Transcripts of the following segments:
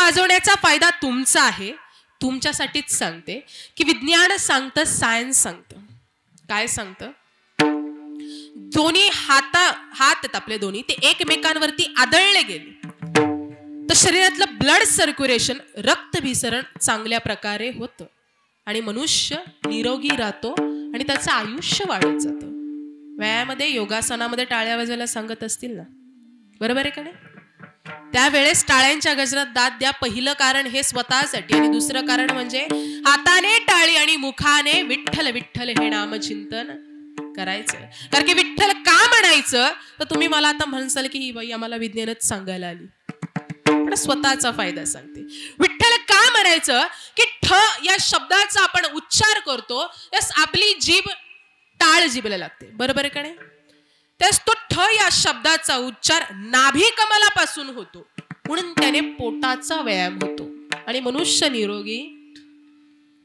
वाजवण्याचा फायदा तुमचा आहे. तुमच्यासाठीच सांगते की विज्ञान सांगतं, सायन्स सांगतं. काय सांगतं? दोन्ही हात आहेत आपले दोन्ही, ते एकमेकांवरती आदळले गेले तर शरीरातलं ब्लड सर्क्युलेशन, रक्तभिसरण चांगल्या प्रकारे होतं आणि मनुष्य निरोगी राहतो आणि त्याचं आयुष्य वाढत जातं. व्यायामामध्ये, योगासनामध्ये टाळ्या वाजवायला सांगत असतील ना, बरोबर आहे का नाही? त्यावेळेस टाळ्यांच्या गजरात दाद द्या. पहिलं कारण हे स्वतःसाठी आणि दुसरं कारण म्हणजे हाताने टाळी आणि मुखाने विठ्ठल विठ्ठल हे नामचिंतन करायचं. कारण की विठ्ठल का म्हणायचं तर तुम्ही मला आता म्हणसाल की ही बाई आम्हाला विज्ञानच सांगायला आली, पण स्वतःचा फायदा सांगते. विठ्ठल का म्हणायचं की ठ या शब्दाचा आपण उच्चार करतो त्यास आपली जीभ टाळ जीभला लागते, बरोबर आहे का नाही? त्यास तो ठ या शब्दाचा उच्चार नाभी कमलापासून होतो, म्हणून त्याने पोटाचा व्यायाम होतो आणि मनुष्य निरोगी.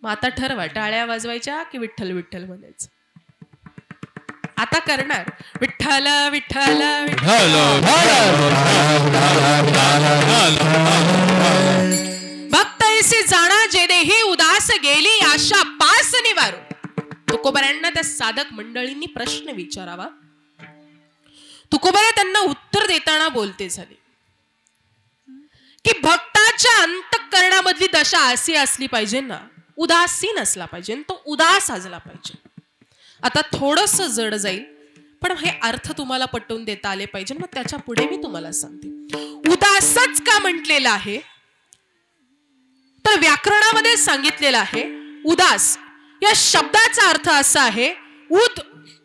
मग आता ठरवा, टाळ्या वाजवायच्या की विठ्ठल विठ्ठल म्हणायचं? आता करणार विठ्ठल विठ्ठल भक्त ऐसे जाणा जे देही उदास गेली आशा पास निवारो. तुकोबऱ्यांना त्या साधक मंडळींनी प्रश्न विचारावा. तुकोबरे त्यांना उत्तर देताना बोलते झाले की भक्ताच्या अंतःकरणामधली दशा अशी असली पाहिजे ना, उदासीन असला पाहिजे, तो उदास असला पाहिजे. आता थोडंसं जड जाईल पण हे अर्थ तुम्हाला पटवून देता आले पाहिजे. मग त्याच्या पुढे मी तुम्हाला सांगते उदासच का म्हटलेलं आहे. तर व्याकरणामध्ये सांगितलेलं आहे उदास या शब्दाचा अर्थ असा आहे उद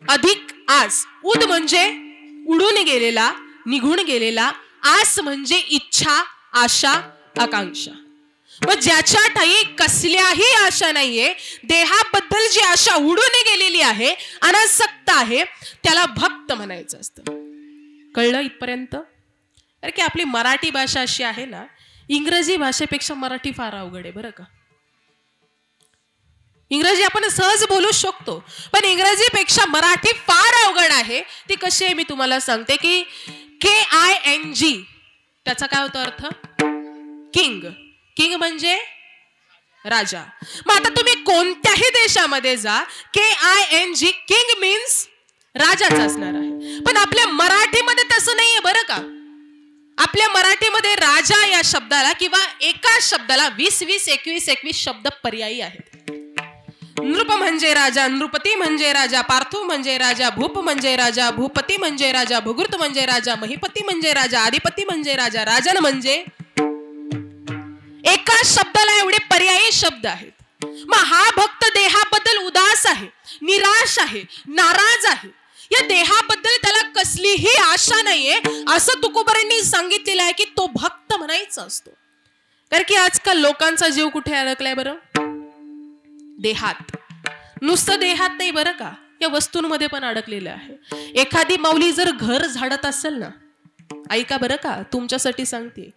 अधिक आस. उद म्हणजे उडून गेलेला, निघून गेलेला. आस म्हणजे इच्छा, आशा, आकांक्षा. मग ज्याच्या ठाई कसल्याही आशा नाहीये, देहाबद्दल जी आशा उडून गेलेली आहे, अनासक्त आहे, त्याला भक्त म्हणायचं असतं. कळलं इथपर्यंत? अरे की आपली मराठी भाषा अशी आहे ना, इंग्रजी भाषेपेक्षा मराठी फार अवघड आहे बरं का. इंग्रजी आपण सहज बोलू शकतो पण इंग्रजीपेक्षा मराठी फार अवघड आहे. ती कशी आहे मी तुम्हाला सांगते की KING त्याचा काय होतो अर्थ? किंग. किंग म्हणजे राजा. मग आता तुम्ही कोणत्याही देशामध्ये जा, KING किंग मीन्स राजाच असणार आहे. पण आपल्या मराठीमध्ये तसं नाहीये बरं का. आपल्या मराठीमध्ये राजा या शब्दाला किंवा एका शब्दाला 20 21 शब्द पर्यायी आहेत. नृप म्हणजे राजा, नृपती म्हणजे राजा, पार्थू म्हणजे राजा, भूप म्हणजे राजा, भूपती म्हणजे राजा, भुगृत म्हणजे राजा, महिपती म्हणजे राजा, अधिपती म्हणजे राजा, राजन म्हणजे. एका शब्दाला एवढे पर्यायी शब्द आहेत. मग हा भक्त देहाबद्दल उदास आहे, निराश आहे, नाराज आहे. या देहाबद्दल त्याला कसलीही आशा नाहीये असं तुकोबरांनी सांगितलेलं आहे की तो भक्त म्हणायचा असतो. कारण की आजकाल लोकांचा जीव कुठे अडकलाय बरं? देहात. नुसतं देहात नाही बरं का, या वस्तूंमध्ये पण अडकलेलं आहे. एखादी माऊली जर घर झाडत असेल ना, ऐका बरं का, तुमच्यासाठी सांगते.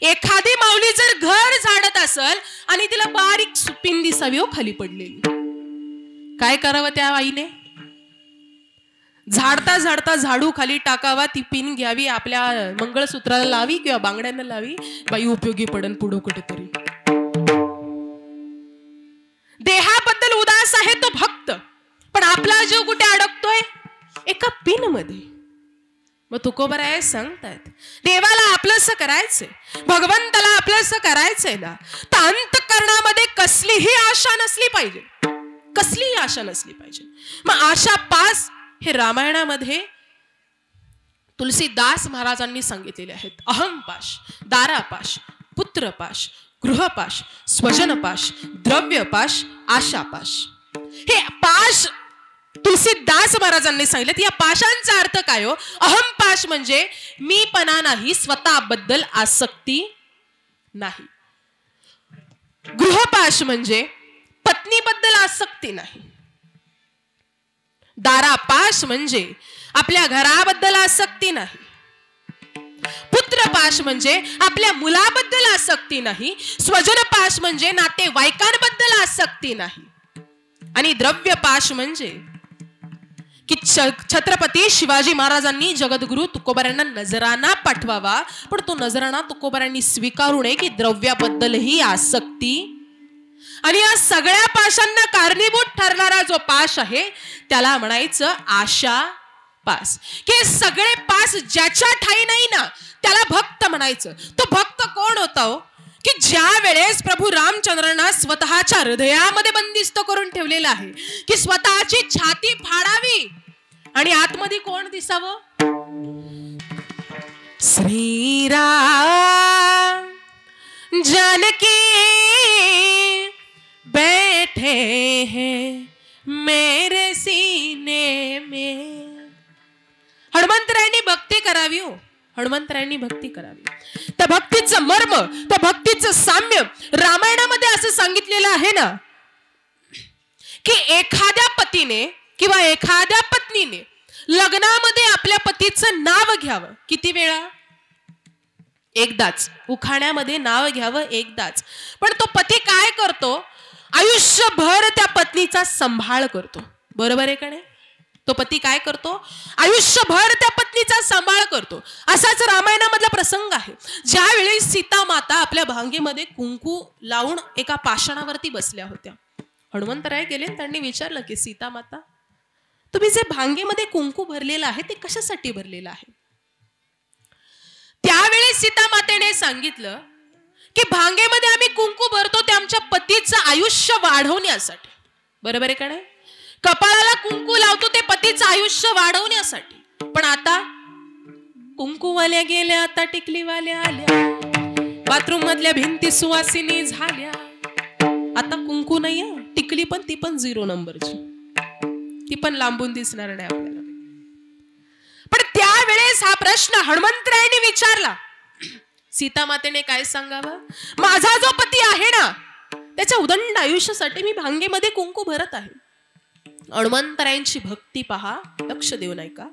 एखादी माऊली जर घर झाडत असेल आणि तिला बारीक पिन दिसावी हो खाली पडलेली, काय करावं त्या आईने? झाडता झाडता झाडू खाली टाकावा, ती पिन घ्यावी, आपल्या मंगळसूत्राला लावी किंवा बांगड्यांना लावी, बाई उपयोगी पडन पुढं कुठेतरी. देहाबद्दल उदास आहे तो भक्त, पण आपला जीव कुठे अडकतोय? एका पिन मध्ये. मग तुकोबराय सांगतात देवाला आपलंसं करायचंय, भगवंताला आपलंसं करायचंय ना, तर अंतःकरणामध्ये कसलीही आशा नसली पाहिजे, कसलीही आशा नसली पाहिजे. मग आशा पास हे रामायणामध्ये तुलसीदास महाराजांनी सांगितलेले आहेत. अहंपाश, दारापाश, पुत्रपाश, गृहपाश, स्वजनपाश, द्रव्यपाश, आशापाश. हे पाश तुलसीदास महाराजांनी सांगितले. या पाशांचा अर्थ काय हो? अहंपाश म्हणजे मीपणा नाही, स्वतःबद्दल आसक्ती नाही. गृहपाश म्हणजे पत्नीबद्दल आसक्ती नाही. दारापाश म्हणजे आपल्या घराबद्दल आसक्ती नाही. पुत्रपाश म्हणजे आपल्या मुलाबद्दल आसक्ती नाही. स्वजनपाश म्हणजे नातेवाईकांबद्दल आसक्ती नाही. आणि द्रव्यपाश म्हणजे की छत्रपती शिवाजी महाराजांनी जगद्गुरु तुकोबारायांना नजराणा पाठवावा, पण तो नजराणा तुकोबारायांनी स्वीकारू नये की द्रव्याबद्दलही आसक्ती, आणि या सगळ्या पाशांना कारणीभूत ठरणारा जो पाश आहे त्याला म्हणायचं आशा पास. की सगळे पास ज्याच्या ठाई नाही ना त्याला भक्त म्हणायचं. तो भक्त कोण होता हो? की ज्या वेळेस प्रभू रामचंद्रांना स्वतःच्या हृदयामध्ये बंदिस्त करून ठेवलेलं आहे की स्वतःची छाती फाडावी आणि आतमध्ये कोण दिसावं? श्रीराम जानकी बैठे हैं मेरे सीने में. हनुमंतरायांनी भक्ती करावी हो, हनुमंतरायांनी भक्ती करावी. त्या भक्तीचं मर्म, त्या भक्तीचं साम्य रामायणामध्ये असं सांगितलेलं आहे ना की एखाद्या पतीने किंवा एखाद्या पत्नीने लग्नामध्ये आपल्या पतीचं नाव घ्यावं. किती वेळा? एकदाच. उखाण्यामध्ये नाव घ्यावं एकदाच. पण तो पती काय करतो? आयुष्यभर त्या पत्नीचा सांभाळ करतो. बरोबर आहे का नाही? तो पती काय करतो? आयुष्यभर त्या पत्नीचा सांभाळ करतो. असाच रामायणामधला प्रसंग आहे. ज्यावेळी सीता माता आपल्या भांगेमध्ये कुंकू लावून एका पाषाणावरती बसल्या होत्या. हनुमंतराय गेले, त्यांनी विचारलं की सीता माता, तुम्ही जे भांगेमध्ये कुंकू भरलेलं आहे ते कशासाठी भरलेलं आहे? त्यावेळी सीता मातेने सांगितलं की भांगेमध्ये आम्ही कुंकू भरतो ते आमच्या पतीचं आयुष्य वाढवण्यासाठी. बरोबर आहे का नाही? कपाळाला कुंकू लावतो ते पतीचं आयुष्य वाढवण्यासाठी. पण आता कुंकूवाल्या गेल्या, आता टिकलीवाल्या आल्या, बाथरूम मधल्या भिंती सुवासिनी झाल्या. आता कुंकू नाही, टिकली पण ती पण 0 नंबरची, ती पण लांबून दिसणार नाही आपल्याला. पण त्यावेळेस हा प्रश्न हनुमंतरायांनी विचारला. सीता मातेने काय सांगावं? माझा जो पती आहे ना त्याच्या उदंड आयुष्यासाठी मी भांगेमध्ये कुंकू भरत आहे. हनुमंतरायांची भक्ती पहा, लक्ष देऊ नाही का?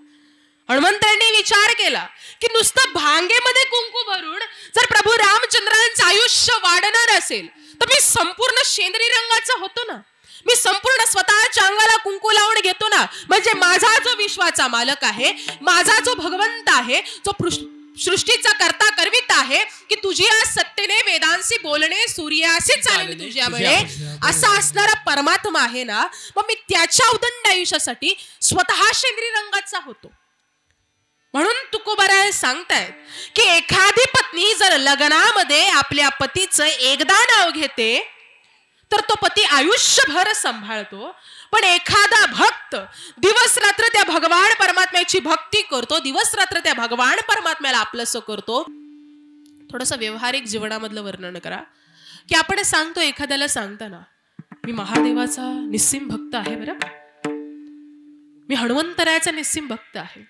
हनुमंतरायांनी विचार केला की नुसतं भांगेमध्ये कुंकू भरून जर प्रभू रामचंद्रांचं आयुष्य वाढणार असेल तर मी संपूर्ण शेंद्री रंगाचा होतो ना, मी संपूर्ण स्वतःच्या अंगाला कुंकू लावून घेतो ना. म्हणजे माझा जो विश्वाचा मालक आहे, माझा जो भगवंत आहे, जो सृष्टीचा करता करविता आहे, की तुझी आज सत्तेने वेदांशी बोलणे सूर्याशी चालणे तुझ्यामुळे असा असणारा परमात्मा आहे ना, मग मी त्याच्या उदंड आयुष्यासाठी स्वतः शेंद्री रंगाचा होतो. म्हणून तुकोबाराय सांगतायत की एखादी पत्नी जर लग्नामध्ये आपल्या पतीचं एकदा नाव घेते तर तो पती आयुष्यभर सांभाळतो. पण एखादा भक्त दिवस रात्र त्या भगवान परमात्म्याची भक्ती करतो, दिवस रात्र त्या भगवान परमात्म्याला आपलंसं करतो. थोडंसं व्यवहारिक जीवनामधलं वर्णन करा की आपण सांगतो एखाद्याला सांगताना, मी महादेवाचा निस्सीम भक्त आहे, बरं, मी हनुमंतरायाचा निस्सीम भक्त आहे,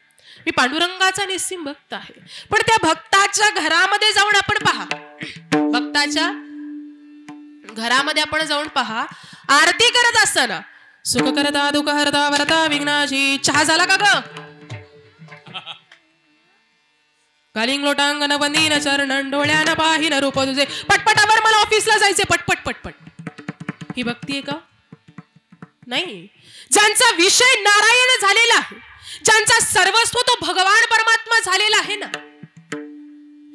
मी पांडुरंगाचा निस्सीम भक्त आहे. पण त्या भक्ताच्या घरामध्ये जाऊन आपण पहा, भक्ताच्या घरामध्ये आपण जाऊन पहा, आरती करत असताना सुख करता दुःख हरता वरता विघ्नाची, चहा झाला का ग? कालिंग लोटांगण वंदीन चरण डोळ्यानं पाहिन रूप तुझे, पटपटावर मला ऑफिसला जायचे, पटपट पटपट. ही भक्ती आहे का? नाही. ज्यांचा विषय नारायण झालेला आहे, ज्यांचा सर्वस्व तो भगवान परमात्मा झालेला आहे ना,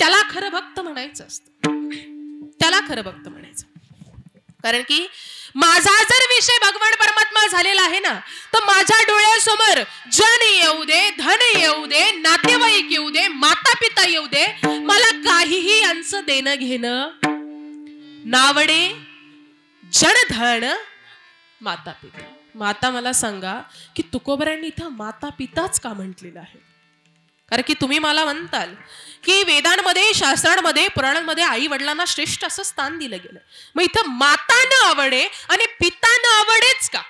त्याला खरं भक्त म्हणायचं असतं. त्याला खरं भक्त म्हणायचं. कारण की माझा जर विषय भगवान परमात्मा झालेला आहे ना, तर माझ्या डोळ्यासमोर जन येऊ दे, धन येऊ दे, नातेवाईक येऊ दे, माता पिता येऊ दे, मला काहीही यांचं देणं घेणं नावडे जनधन माता पिता. माता, मला सांगा की तुकोबारायांनी इथं माता पिताच का म्हटलेलं आहे? कारण की तुम्ही मला म्हणताल की वेदांमध्ये, शास्त्रांमध्ये, पुराणांमध्ये आई वडिलांना श्रेष्ठ असं स्थान दिलं गेलं, मग इथं माता न आवडे आणि पिता न आवडेच का?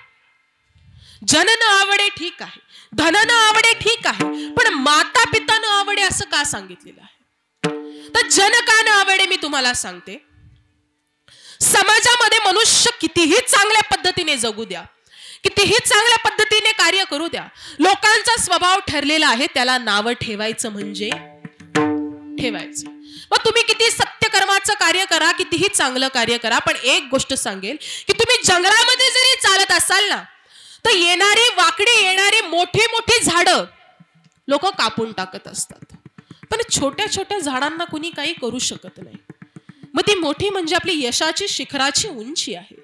जन न आवडे ठीक आहे, धन न आवडे ठीक आहे, पण माता पिता न आवडे असं का सांगितलेलं आहे? तर जन का न आवडे मी तुम्हाला सांगते. समाजामध्ये मनुष्य कितीही चांगल्या पद्धतीने जगू द्या, कितीही चांगल्या पद्धतीने कार्य करू द्या, लोकांचा स्वभाव ठरलेला आहे त्याला नाव ठेवायचं म्हणजे ठेवायचं. मग तुम्ही किती सत्यकर्माचं कार्य करा, कितीही चांगलं कार्य करा, पण एक गोष्ट सांगेल की तुम्ही जंगलामध्ये जरी चालत असाल ना, तर येणारी वाकडी येणारी मोठी मोठी झाडं लोक कापून टाकत असतात, पण छोट्या छोट्या झाडांना कुणी काही करू शकत नाही. मग ती मोठी म्हणजे आपली यशाची शिखराची उंची आहे.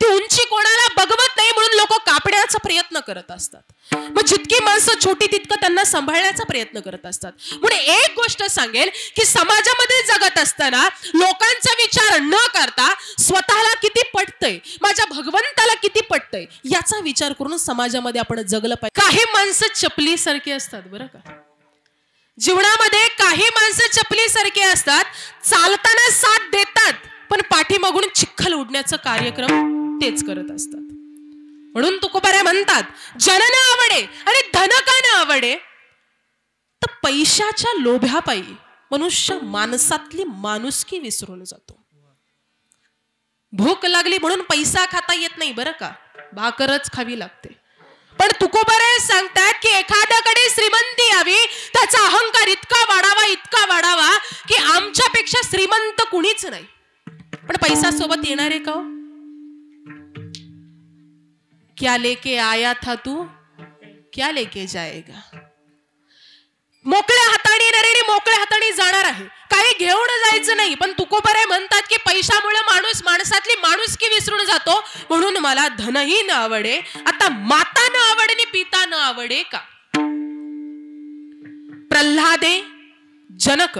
ती उंची कोणाला बघवत नाही म्हणून लोक कापण्याचा प्रयत्न करत असतात. मग जितकी माणसं छोटी तितकं त्यांना सांभाळण्याचा प्रयत्न करत असतात. म्हणून एक गोष्ट सांगेल की समाजामध्ये जगत असताना लोकांचा विचार न करता स्वतःला किती पटतंय, माझ्या भगवंताला किती पटतंय याचा विचार करून समाजामध्ये आपण जगलं पाहिजे. काही माणसं चपलीसारखी असतात बरं का. जीवनामध्ये काही माणसं चपलीसारखी असतात, चालताना साथ देतात पण पाठीमागून चिखल उडण्याचं कार्यक्रम तेच करत असतात. म्हणून तुकोबाऱ्या म्हणतात, जन न आवडे आणि धन का न आवडे, तर पैशाच्या लोभ्यापायी मनुष्य माणसातली माणुसकी विसरून जातो. भूक लागली म्हणून पैसा खाता येत नाही बरं का, भाकरच खावी लागते. पण तुकोबाराय सांगतात की एखाद्याकडे श्रीमंती यावी, त्याचा अहंकार इतका वाढावा की आमच्यापेक्षा श्रीमंत कुणीच नाही. पण पैसा सोबत येणार आहे का? क्या लेके आया था तू, क्या लेके जाएगा. मोकळ्या हाताने येणारे आणि मोकळ्या हाताने जाणार आहे, काही घेऊन जायचं नाही. पण तुकोबाराय म्हणतात की पैशामुळे माणूस माणसातली माणुसकी विसरून जातो. म्हणून मला धनही न आवडे, आता माता न आवडे आणि पिता न आवडे का. प्रल्हादे, जनक,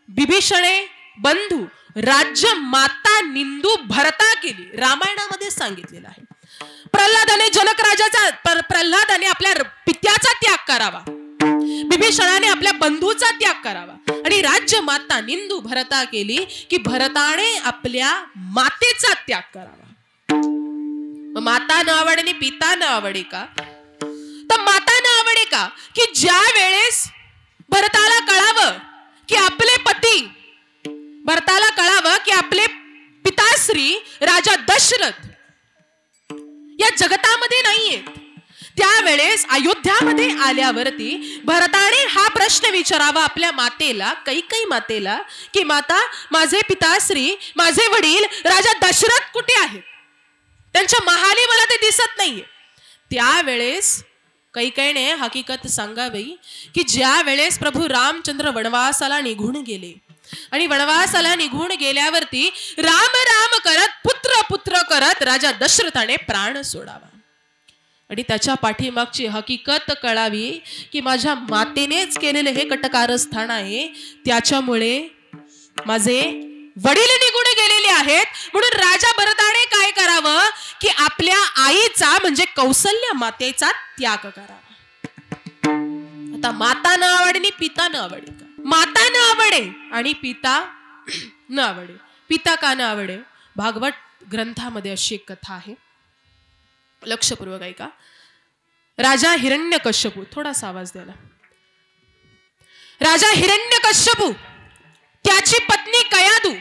बिभीषणे, बंधू, राज्य, माता, निंदू, भरता केली, रामायणामध्ये सांगितलेलं आहे. प्रल्हादाने आपल्या पित्याचा त्याग करावा, बिभीषणाने आपल्या बंधूचा त्याग करावा आणि राज्य, माता, निंदू, भरता केली की भरताने आपल्या मातेचा त्याग करावा. माता न आवडे आणि पिता न आवडे का, तर माता न आवडे का की ज्या वेळेस भरताला कळावं की आपले पती, भरताला कळावं की आपले पिताश्री राजा दशरथ या जगतामध्ये नाहीयेत, त्यावेळेस अयोध्यामध्ये आल्यावरती भरताने हा प्रश्न विचारावा आपल्या मातेला, कैकेयी मातेला, की माता, माझे पिताश्री, माझे वडील राजा दशरथ कुठे आहेत, त्यांच्या महाली मला ते दिसत नाहीये. त्यावेळेस कैकेयीने हकीकत सांगावी की ज्या वेळेस प्रभू रामचंद्र वनवासाला निघून गेले आणि वनवासाला निघून गेल्यावरती राम राम करत, पुत्र पुत्र करत राजा दशरथाने प्राण सोडावा आणि त्याच्या पाठीमागची हकीकत कळावी की माझ्या मातेनेच केलेले हे कटकारस्थान आहे, त्याच्यामुळे माझे वडील निघून गेलेले आहेत. म्हणून राजा भरताने काय करावं की आपल्या आईचा म्हणजे कौसल्य मातेचा त्याग करावा. आता माता न आवडे आणि पिता न आवडे का, माता न आवडे आणि पिता न आवडे. पिता का न आवडे, भागवत ग्रंथामध्ये अशी एक कथा आहे, लक्षपूर्वक ऐका. राजा हिरण्यकश्यपू, थोडासा आवाज द्याला. राजा हिरण्यकश्यपू, त्याची पत्नी कयादू,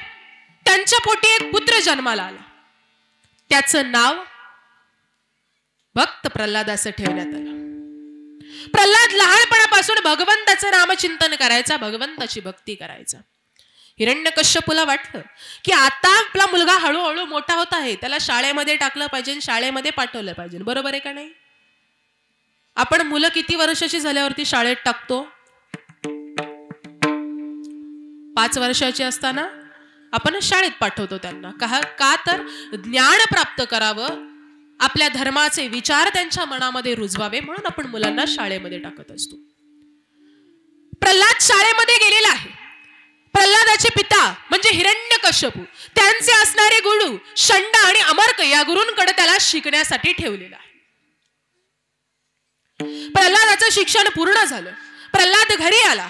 त्यांच्या पोटी एक पुत्र जन्माला आला. त्याचं नाव भक्त प्रल्हाद असं ठेवण्यात आलं. प्रल्हाद लहानपणापासून भगवंताचं नामचिंतन करायचा, भगवंताची भक्ती करायचा. हिरण्यकश्यपूला वाटलं की आता आपला मुलगा हळूहळू मोठा होत आहे, त्याला शाळेमध्ये टाकलं पाहिजे, शाळेमध्ये पाठवलं पाहिजे. बरोबर आहे का नाही? आपण मुलं किती वर्षाची झाल्यावरती शाळेत टाकतो? 5 वर्षाची असताना आपण शाळेत पाठवतो त्यांना. का तर ज्ञान प्राप्त करावं, आपल्या धर्माचे विचार त्यांच्या मनामध्ये रुजवावे म्हणून आपण मुलांना शाळेमध्ये टाकत असतो. प्रल्हाद शाळेमध्ये गेलेला आहे. प्रल्हादाचे पिता म्हणजे हिरण्यकश्यपू, त्यांचे असणारे गुरु षंड आणि अमर्क या गुरूंकडे त्याला शिकण्यासाठी ठेवलेला आहे. प्रल्हादाचं शिक्षण पूर्ण झालं. प्रल्हाद घरी आला.